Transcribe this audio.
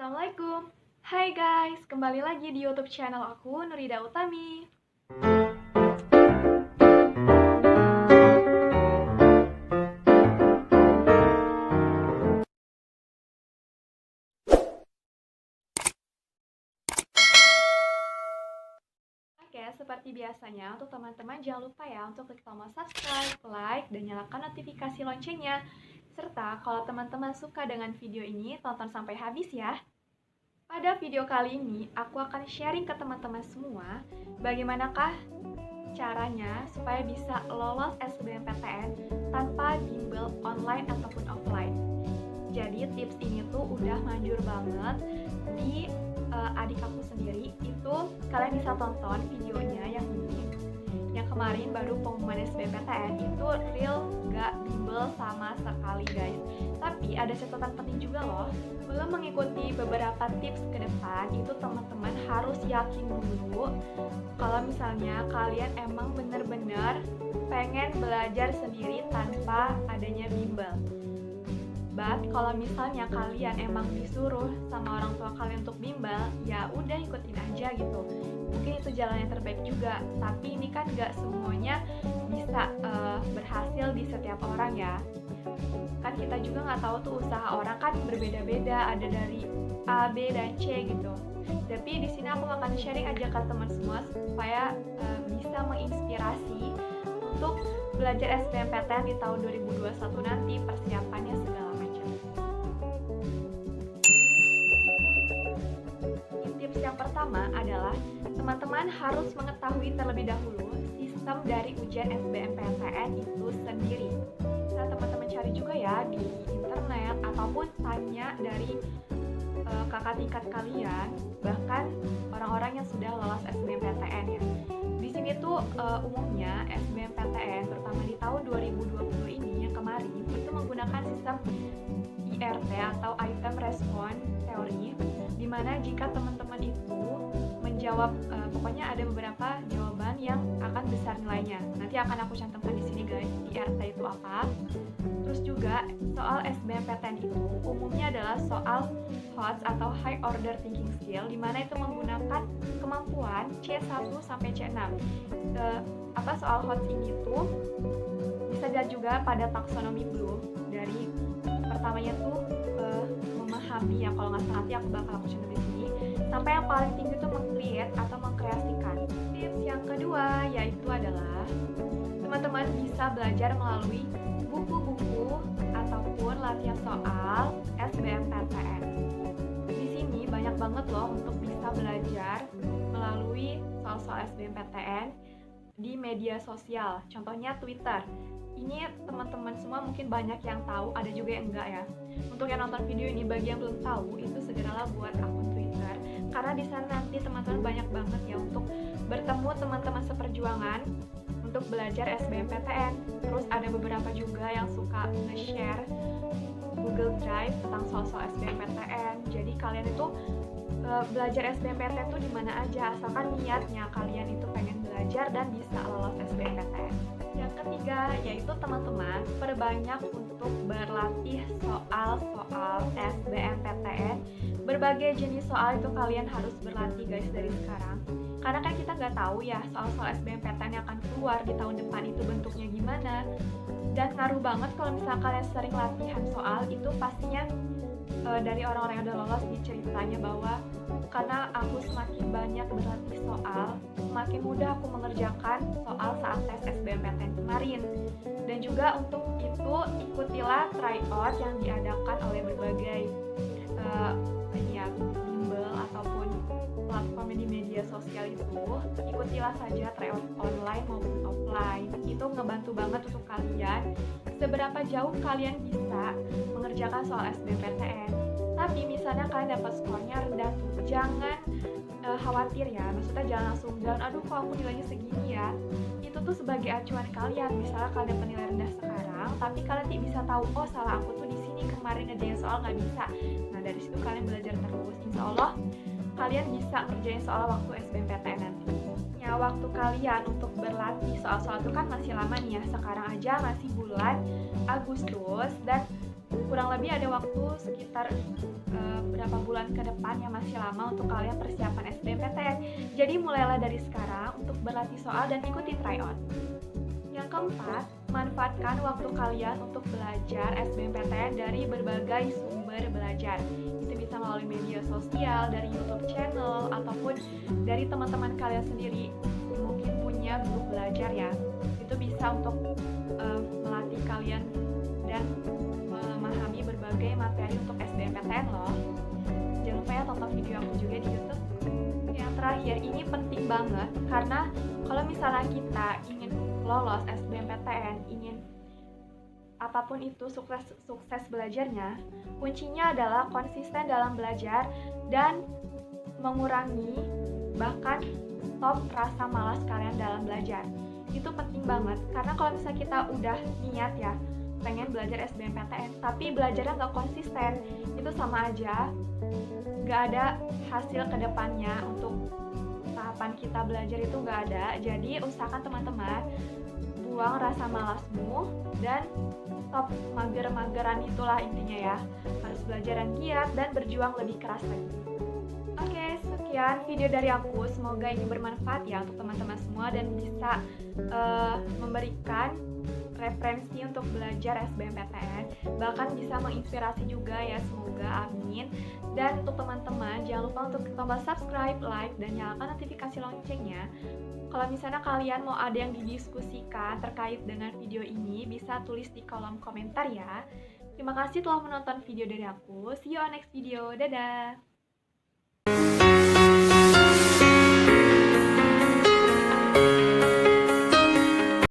Assalamualaikum. Hai guys, kembali lagi di YouTube channel aku, Nurida Utami. Oke, seperti biasanya untuk teman-teman jangan lupa ya untuk klik tombol subscribe, like, dan nyalakan notifikasi loncengnya. Serta kalau teman-teman suka dengan video ini, tonton sampai habis ya. Pada video kali ini, aku akan sharing ke teman-teman semua bagaimanakah caranya supaya bisa lolos SBMPTN tanpa bimbel online ataupun offline. Jadi tips ini tuh udah manjur banget di adik aku sendiri. Itu kalian bisa tonton videonya yang ini. Yang kemarin baru pengumuman SBMPTN itu real gak bimbel sama sekali guys. Tapi ada catatan penting juga loh. Belum mengikuti beberapa tips ke depan, itu teman-teman harus yakin dulu kalau misalnya kalian emang bener-bener pengen belajar sendiri tanpa adanya bimbel. But kalau misalnya kalian emang disuruh sama orang tua kalian untuk bimbel, ya udah ikutin aja gitu. Mungkin itu jalan yang terbaik juga. Tapi ini kan gak semuanya bisa berhasil di setiap orang ya. Kan kita juga nggak tahu tuh usaha orang kan berbeda-beda, ada dari A, B, dan C gitu. Tapi di sini aku akan sharing aja ke teman semua supaya bisa menginspirasi untuk belajar SBMPTN di tahun 2021 nanti, persiapannya segala macam. Tips yang pertama adalah teman-teman harus mengetahui terlebih dahulu sistem dari ujian SBMPTN itu sendiri. Nah, teman-teman cari juga ya di internet ataupun tanya dari kakak tingkat kalian, bahkan orang-orang yang sudah lolos SBMPTN ya. Di sini tuh umumnya SBMPTN terutama di tahun 2020 ini yang kemarin itu menggunakan sistem IRT atau Item Response Theory, di mana jika teman-teman itu menjawab pokoknya ada beberapa jawaban yang akan besar nilainya. Nanti akan aku cantumkan di sini guys, IRT itu apa. Terus juga soal SBMPTN itu umumnya adalah soal HOTS atau High Order Thinking Skill, di mana itu menggunakan kemampuan C1 sampai C6. Soal HOTS ini tuh bisa dilihat juga pada taksonomi Bloom. Dari pertamanya tuh memahami ya, kalau nggak salah nanti aku bakal cantum di sini, sampai yang paling tinggi tuh meng-create atau mengkreasikan. Tips yang kedua yaitu adalah teman-teman bisa belajar melalui buku-buku ataupun latihan soal SBMPTN. Di sini banyak banget loh untuk bisa belajar melalui soal-soal SBMPTN di media sosial, contohnya Twitter. Ini teman-teman semua mungkin banyak yang tahu, ada juga yang enggak ya. Untuk yang nonton video ini, bagi yang belum tahu, itu segeralah buat akun Twitter, karena di sana nanti teman-teman banyak banget ya untuk bertemu teman-teman seperjuangan untuk belajar SBMPTN. Terus ada beberapa juga yang suka nge-share Google Drive tentang soal-soal SBMPTN. Jadi kalian itu belajar SBMPTN tuh di mana aja, asalkan niatnya kalian itu pengen belajar dan bisa lolos SBMPTN. Yang ketiga yaitu teman-teman perbanyak untuk berlatih soal-soal SBMPTN. Berbagai jenis soal itu kalian harus berlatih guys dari sekarang. Karena kan kita nggak tahu ya soal-soal SBMPTN yang akan keluar di tahun depan itu bentuknya gimana. Dan ngaruh banget kalau misalnya kalian sering latihan soal itu, pastinya dari orang-orang yang udah lolos di ceritanya bahwa karena aku semakin banyak berlatih soal, semakin mudah aku mengerjakan soal saat tes SBMPTN kemarin. Dan juga untuk itu ikutilah tryout yang diadakan oleh berbagai bimbel ataupun platform di media sosial itu. Ikutilah saja tryout online maupun offline. Itu ngebantu banget untuk kalian seberapa jauh kalian bisa mengerjakan soal SBMPTN. Tapi misalnya kalian dapat skornya rendah tuh, jangan khawatir ya. Maksudnya jangan langsung down, aduh kok aku nilainya segini ya. Itu tuh sebagai acuan kalian. Misalnya kalian dapat nilai rendah sekarang, tapi kalian bisa tahu, oh salah aku tuh di sini kemarin ngerjain soal nggak bisa. Nah dari situ kalian belajar terus. Insya Allah kalian bisa ngerjain soal waktu SBMPTN nanti. Ya, waktu kalian untuk berlatih soal-soal itu kan masih lama nih ya. Sekarang aja masih bulan Agustus dan kurang lebih ada waktu sekitar berapa bulan ke depan yang masih lama untuk kalian persiapan SBMPTN. Jadi mulailah dari sekarang untuk berlatih soal dan ikuti tryout. Yang keempat, manfaatkan waktu kalian untuk belajar SBMPTN dari berbagai sumber belajar. Itu bisa melalui media sosial, dari YouTube channel, ataupun dari teman-teman kalian sendiri yang mungkin punya grup belajar ya. Itu bisa untuk melatih kalian dan memahami berbagai materi untuk SBMPTN loh. Jangan lupa ya tonton video aku juga di YouTube. Yang terakhir, ini penting banget karena kalau misalnya kita ingin lolos SBMPTN, ingin apapun itu sukses belajarnya, kuncinya adalah konsisten dalam belajar dan mengurangi bahkan stop rasa malas kalian dalam belajar. Itu penting banget karena kalau misalnya kita udah niat ya pengen belajar SBMPTN tapi belajarnya nggak konsisten, itu sama aja nggak ada hasil kedepannya. Untuk tahapan kita belajar itu nggak ada. Jadi usahakan teman-teman buang rasa malasmu dan stop mager-mageran, itulah intinya ya. Harus belajar yang giat dan berjuang lebih keras lagi. Oke, sekian video dari aku. Semoga ini bermanfaat ya untuk teman-teman semua dan bisa memberikan referensi untuk belajar SBMPTN, bahkan bisa menginspirasi juga ya, semoga, amin. Dan untuk teman-teman jangan lupa untuk tombol subscribe, like, dan nyalakan notifikasi loncengnya. Kalau misalnya kalian mau ada yang didiskusikan terkait dengan video ini, bisa tulis di kolom komentar ya. Terima kasih telah menonton video dari aku. See you on next video. Dadah!